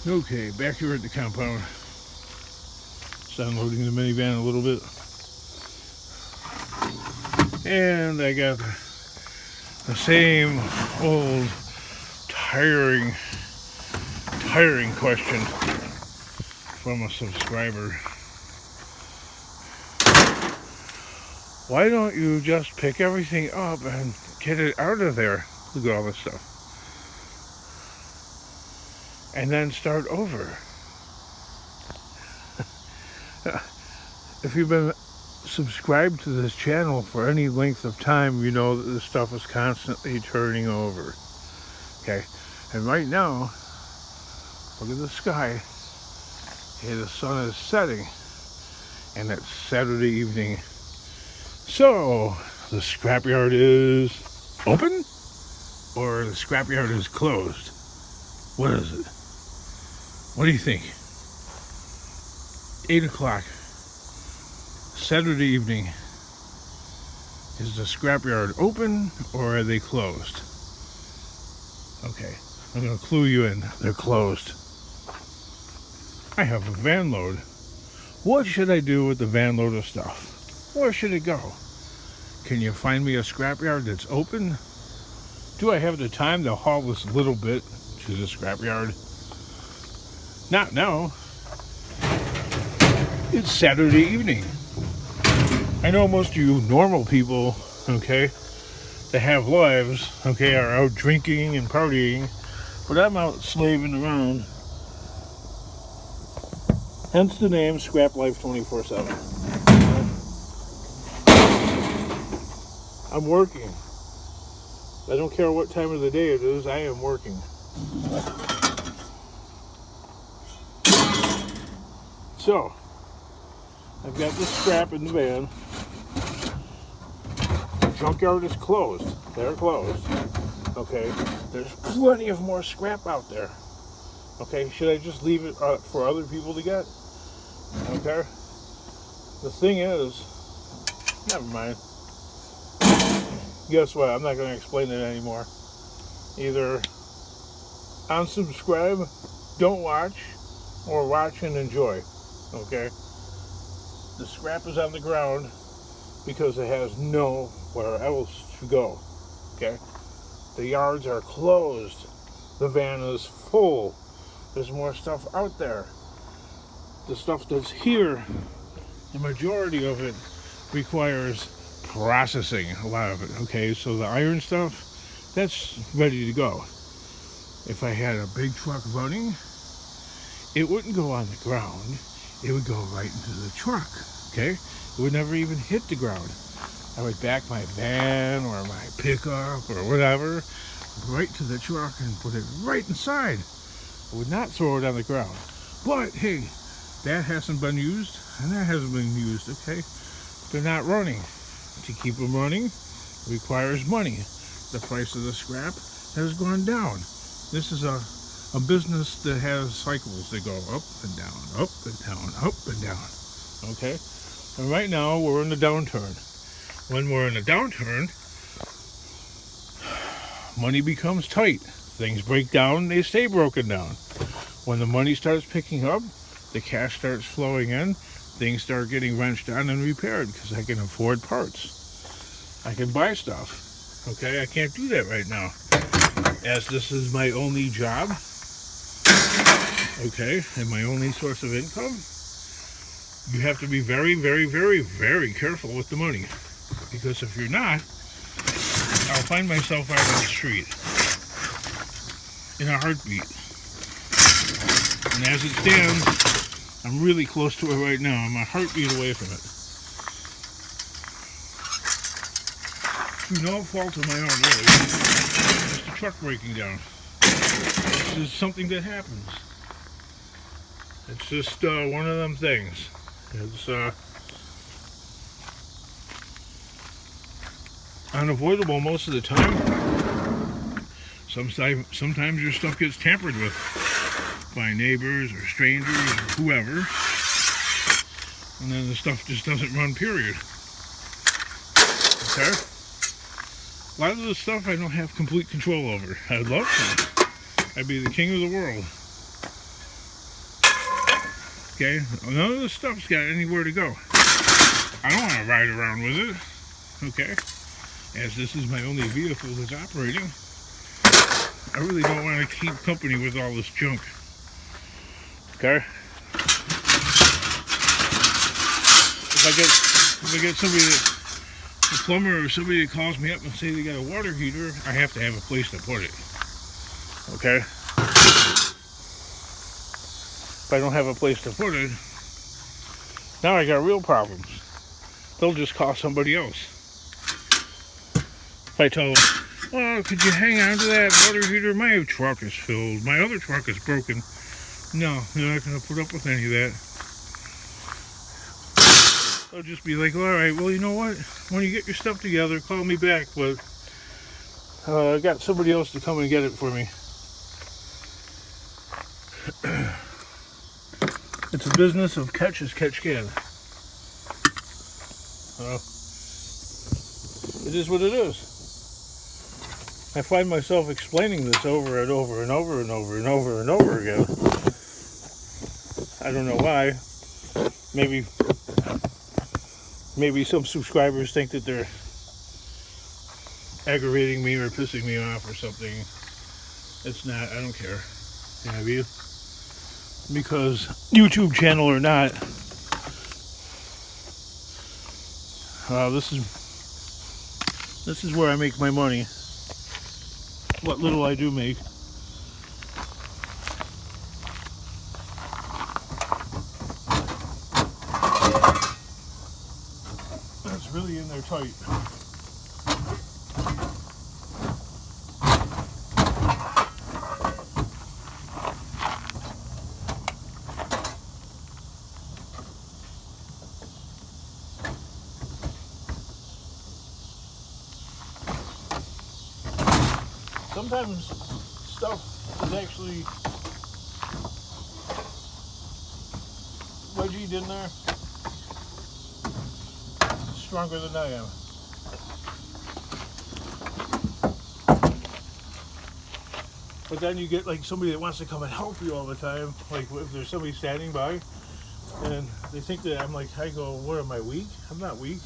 Okay, back here at the compound. Just unloading the minivan a little bit. And I got the same old tiring question from a subscriber. Why don't you just pick everything up and get it out of there? Look at all this stuff. And then start over. If you've been subscribed to this channel for any length of time, you know that this stuff is constantly turning over. Okay, and right now, look at the sky. Okay, the sun is setting, and it's Saturday evening. So, the scrapyard is open, or the scrapyard is closed? What is it? What do you think? 8 o'clock, Saturday evening. Is the scrapyard open, or are they closed? Okay, I'm going to clue you in. They're closed. I have a van load. What should I do with the van load of stuff? Where should it go? Can you find me a scrapyard that's open? Do I have the time to haul this little bit to the scrapyard? Not now. It's Saturday evening. I know most of you normal people, okay, that have lives, okay, are out drinking and partying, but I'm out slaving around. Hence the name Scrap Life 24/7. I'm working. I don't care what time of the day it is, I am working. So, I've got the scrap in the van. The junkyard is closed. They're closed. Okay, there's plenty of more scrap out there. Okay, should I just leave it for other people to get? Okay. The thing is, never mind. Guess what? I'm not going to explain it anymore. Either unsubscribe, don't watch, or watch and enjoy. Okay? The scrap is on the ground because it has nowhere else to go. Okay? The yards are closed. The van is full. There's more stuff out there. The stuff that's here, the majority of it requires processing, a lot of it. Okay, so the iron stuff, that's ready to go. If I had a big truck running, it wouldn't go on the ground. It would go right into the truck. Okay, it would never even hit the ground. I would back my van or my pickup or whatever right to the truck and put it right inside. I would not throw it on the ground. But hey, that hasn't been used and that hasn't been used. Okay, they're not running. To keep them running requires money. The price of the scrap has gone down. This is a business that has cycles that go up and down, up and down, up and down. Okay, and right now we're in the downturn. When we're in a downturn, money becomes tight. Things break down, they stay broken down. When the money starts picking up, the cash starts flowing in, things start getting wrenched on and repaired because I can afford parts. I can buy stuff. Okay, I can't do that right now. As this is my only job, okay, and my only source of income, you have to be very, very, very, very careful with the money. Because if you're not, I'll find myself out on the street in a heartbeat. And as it stands, I'm really close to it right now. I'm a heartbeat away from it. Through no fault of my own, really. Just the truck breaking down. This is something that happens. It's just one of them things. It's unavoidable most of the time. Sometimes your stuff gets tampered with by neighbors or strangers or whoever, and then the stuff just doesn't run, period. Okay? A lot of the stuff I don't have complete control over. I'd love to. I'd be the king of the world. Okay, none of this stuff's got anywhere to go. I don't want to ride around with it. Okay, as this is my only vehicle that's operating, I really don't want to keep company with all this junk. Okay. If I get somebody, a plumber or somebody that calls me up and say they got a water heater, I have to have a place to put it. Okay. If I don't have a place to put it, now I got real problems. They'll just call somebody else. If I tell them, "Oh, could you hang on to that water heater? My truck is filled. My other truck is broken." No, they're not going to put up with any of that. They'll just be like, "All right, well, you know what? When you get your stuff together, call me back. But I got somebody else to come and get it for me." It's a business of catch as catch can. It is what it is. I find myself explaining this over and over and over and over and over and over again. I don't know why. Maybe some subscribers think that they're aggravating me or pissing me off or something. It's not. I don't care. Have you? Because YouTube channel or not, this is where I make my money. What little I do make. That's really in there tight. Sometimes stuff is actually wedgied in there stronger than I am. But then you get like somebody that wants to come and help you all the time. Like if there's somebody standing by and they think that I'm like, I go, what, am I weak? I'm not weak.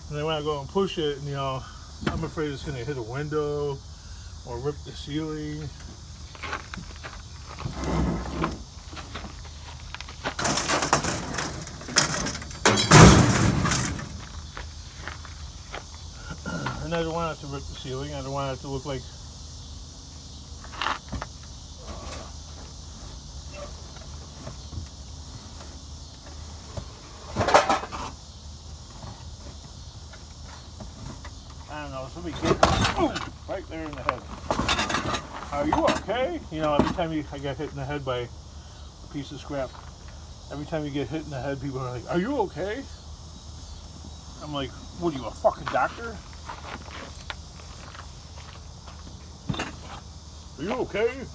And they want to go and push it, and I'm afraid it's going to hit a window or rip the ceiling. And I don't want it to rip the ceiling. I don't want it to look like I don't know, somebody get right there in the head. Are you okay? Every time I get hit in the head by a piece of scrap, every time you get hit in the head, people are like, "Are you okay?" I'm like, "What are you, a fucking doctor? Are you okay?"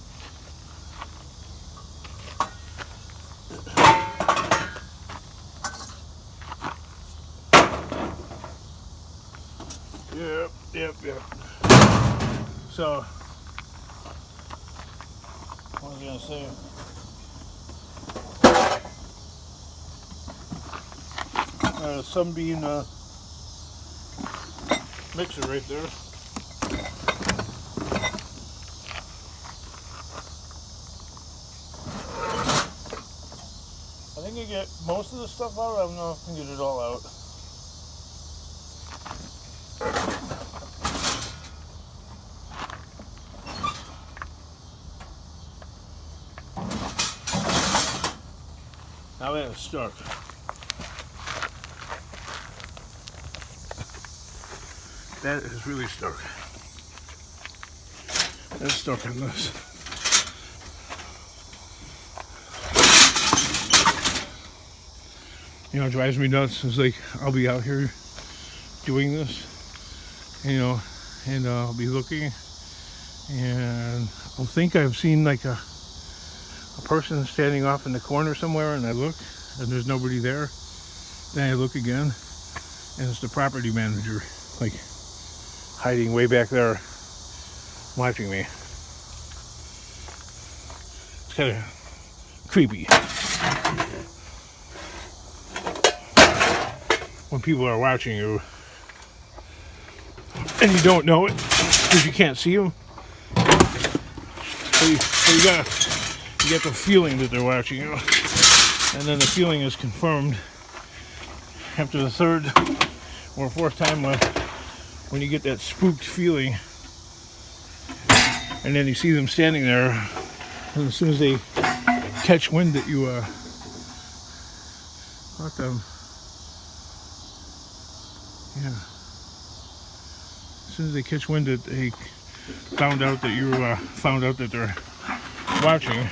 Yep. So, what was I gonna say? Sunbeam mixer right there. I think I get most of the stuff out. I don't know if I can get it all out. Now that it's stuck. That is really stuck. That's stuck in this. It drives me nuts. It's like I'll be out here doing this, and I'll be looking, and I'll think I've seen like a person standing off in the corner somewhere, and I look and there's nobody there. Then I look again and it's the property manager, like hiding way back there watching me. It's kind of creepy. when people are watching you and you don't know it because you can't see them. So you get the feeling that they're watching you, and then the feeling is confirmed after the third or fourth time when you get that spooked feeling, and then you see them standing there, and as soon as they catch wind that you caught them, yeah. As soon as they catch wind that they found out that you found out that they're watching,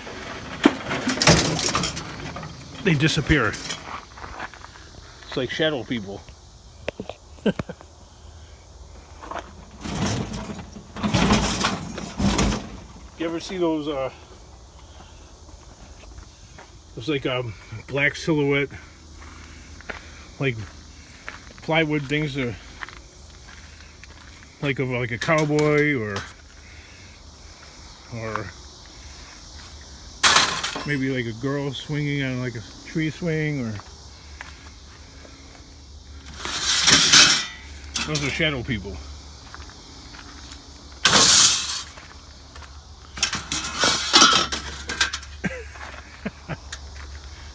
they disappear. It's like shadow people. You ever see those like black silhouette, like plywood things, like a cowboy or maybe like a girl swinging on like a tree swing, or those are shadow people.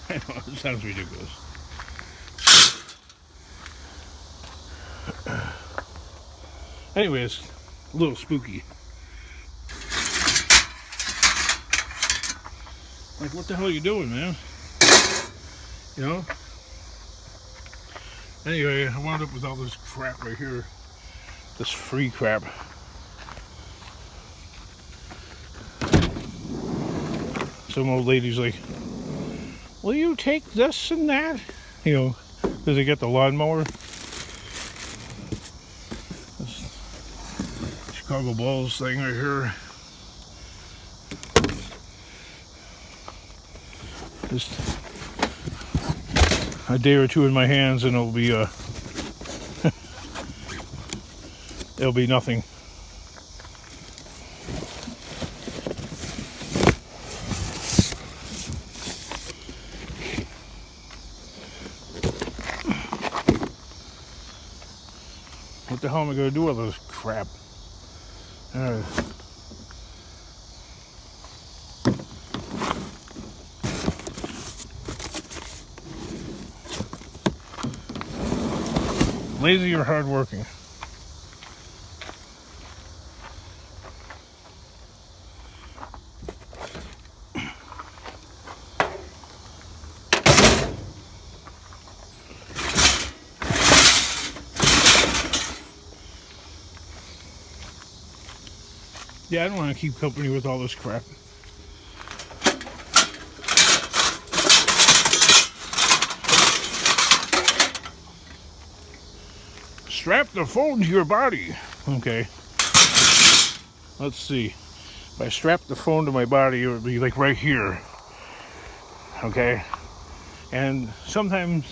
I know, it sounds ridiculous. Anyways, a little spooky. Like, what the hell are you doing, man? You know? Anyway, I wound up with all this crap right here. This free crap. Some old lady's like, will you take this and that? You know, because they get the lawnmower. This Chicago Bulls thing right here. Just a day or two in my hands and it'll be it'll be nothing. What the hell am I going to do with all this crap? Lazy or hardworking? Yeah, I don't want to keep company with all this crap. Strap the phone to your body. Okay. Let's see. If I strap the phone to my body, it would be like right here. Okay. And sometimes,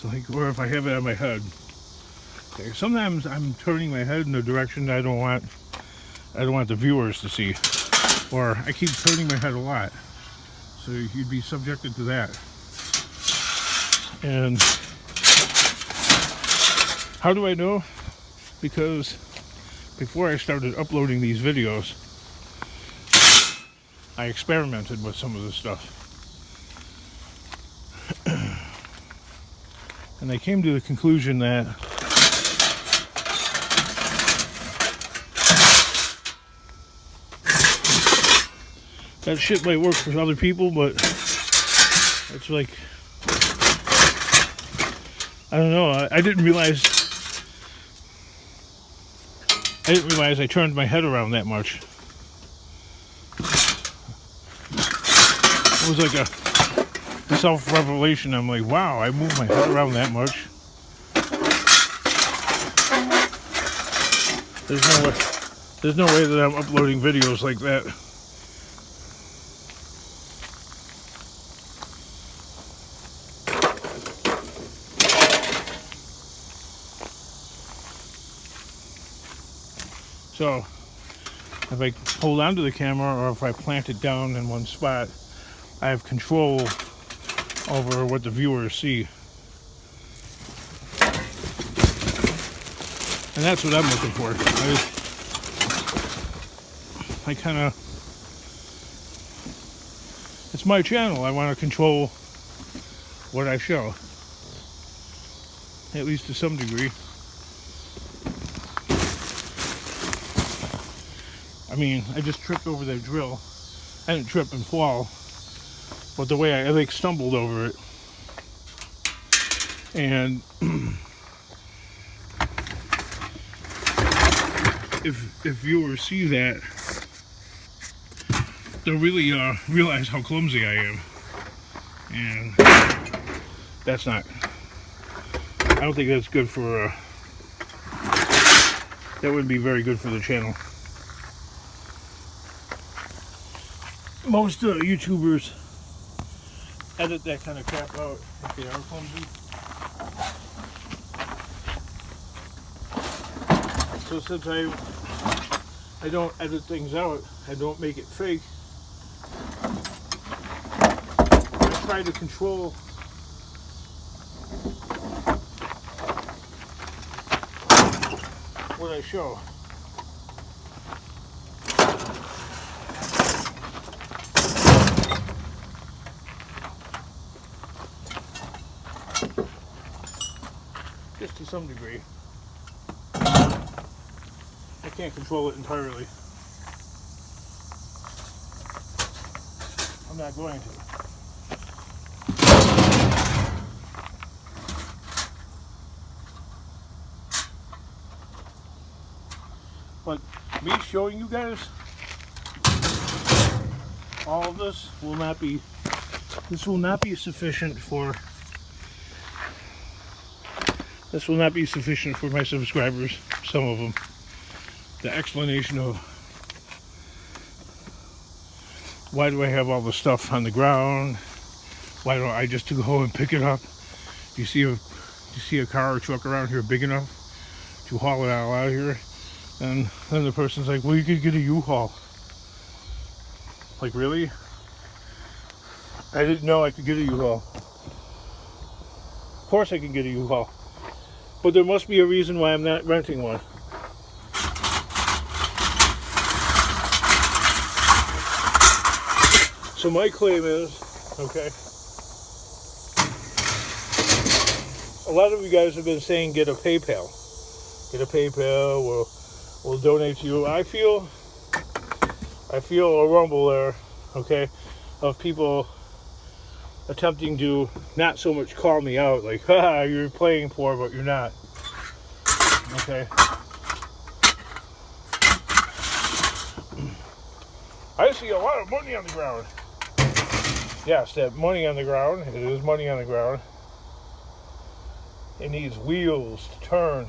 like, or if I have it on my head. Okay. Sometimes I'm turning my head in the direction I don't want the viewers to see. Or I keep turning my head a lot. So you'd be subjected to that. And how do I know? Because before I started uploading these videos, I experimented with some of this stuff. And I came to the conclusion that that shit might work for other people, but it's like, I don't know, I didn't realize I turned my head around that much. It was like a self-revelation. I'm like, wow, I moved my head around that much. There's no way that I'm uploading videos like that. So, if I hold on to the camera or if I plant it down in one spot, I have control over what the viewers see. And that's what I'm looking for. I kind of, it's my channel. I want to control what I show, at least to some degree. I mean, I just tripped over that drill. I didn't trip and fall, but the way I like stumbled over it. And if viewers see that, they'll really realize how clumsy I am. And that's not, I don't think that's good for, that wouldn't be very good for the channel. Most YouTubers edit that kind of crap out if they are clumsy. So since I don't edit things out, I don't make it fake, I try to control what I show. Just to some degree. I can't control it entirely. I'm not going to. But me showing you guys all of this will not be sufficient for my subscribers, some of them. The explanation of why do I have all the stuff on the ground? Why don't I just go and pick it up? Do you see a car or truck around here big enough to haul it all out of here? And then the person's like, well, you could get a U-Haul. Like, really? I didn't know I could get a U-Haul. Of course I can get a U-Haul. But there must be a reason why I'm not renting one. So my claim is, okay, a lot of you guys have been saying get a PayPal. Get a PayPal, we'll donate to you. I feel a rumble there, okay, of people attempting to not so much call me out, like, haha, you're playing poor, but you're not. Okay. I see a lot of money on the ground. Yes, that money on the ground, it is money on the ground. It needs wheels to turn.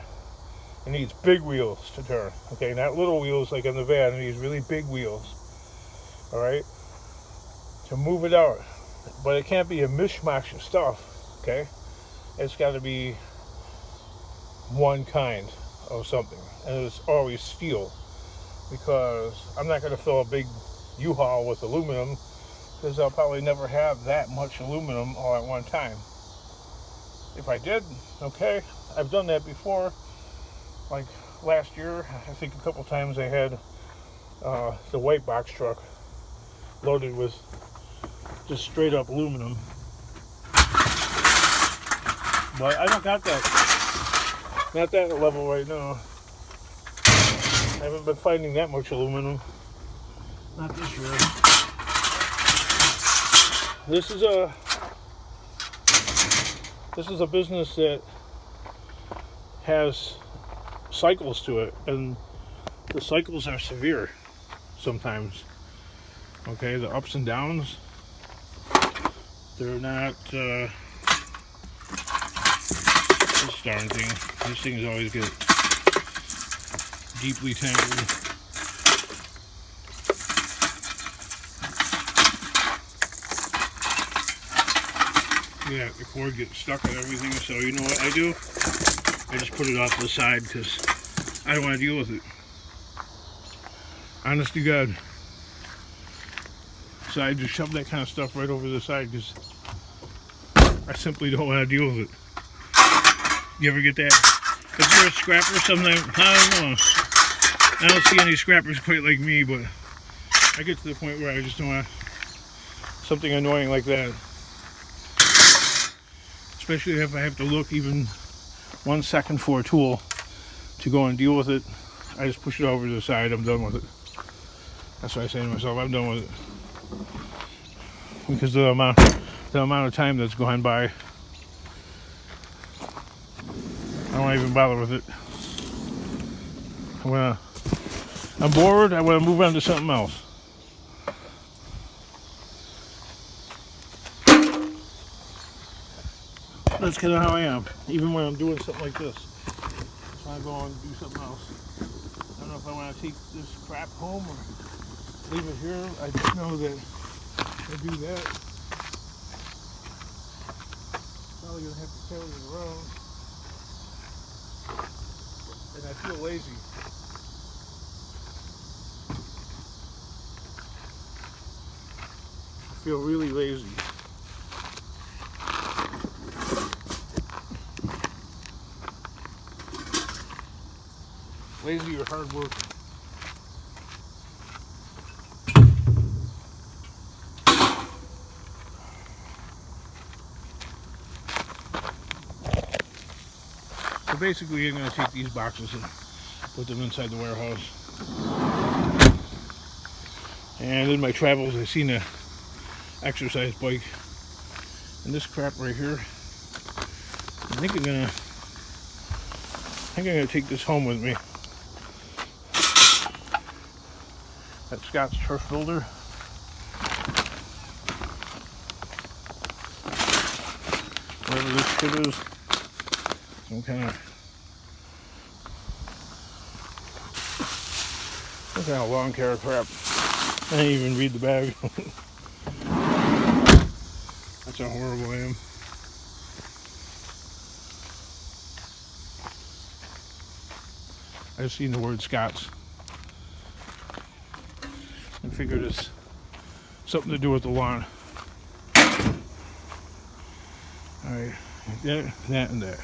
It needs big wheels to turn. Okay, not little wheels like on the van. It needs really big wheels. Alright? To move it out. But it can't be a mishmash of stuff. Okay? It's got to be one kind of something. And it's always steel. Because I'm not going to fill a big U-Haul with aluminum, because I'll probably never have that much aluminum all at one time. If I did, okay, I've done that before. Like last year, I think a couple times I had the white box truck loaded with just straight up aluminum. But I don't got that. Not that level right now. I haven't been finding that much aluminum. Not this year. This is a business that has cycles to it, and the cycles are severe sometimes. Okay, the ups and downs, they're not this darn thing. These things always get deeply tangled. Yeah, the cord gets stuck on everything, so you know what I do? I just put it off to the side because I don't want to deal with it. Honest to God. side, just shove that kind of stuff right over the side because I simply don't want to deal with it. You ever get that? If you're a scrapper, sometimes, I don't know. I don't see any scrappers quite like me, but I get to the point where I just don't want something annoying like that. Especially if I have to look even 1 second for a tool to go and deal with it. I just push it over to the side. I'm done with it. That's what I say to myself. I'm done with it because the amount of time that's gone by, I won't even bother with it. I'm bored. I want to move on to something else. That's kind of how I am. Even when I'm doing something like this, so I go and do something else. I don't know if I want to take this crap home or leave it here. I just know that if I do that, I'm probably gonna have to carry it around, and I feel lazy. I feel really lazy. Lazy or hard work. So basically, I'm going to take these boxes and put them inside the warehouse. And in my travels, I've seen a exercise bike, and this crap right here. I think I'm gonna take this home with me. At Scott's Turf Builder. Whatever this shit is. Some kind of lawn care crap. I didn't even read the bag. That's how horrible I am. I just seen the word Scott's. I figured it's something to do with the lawn. Alright, that, and that.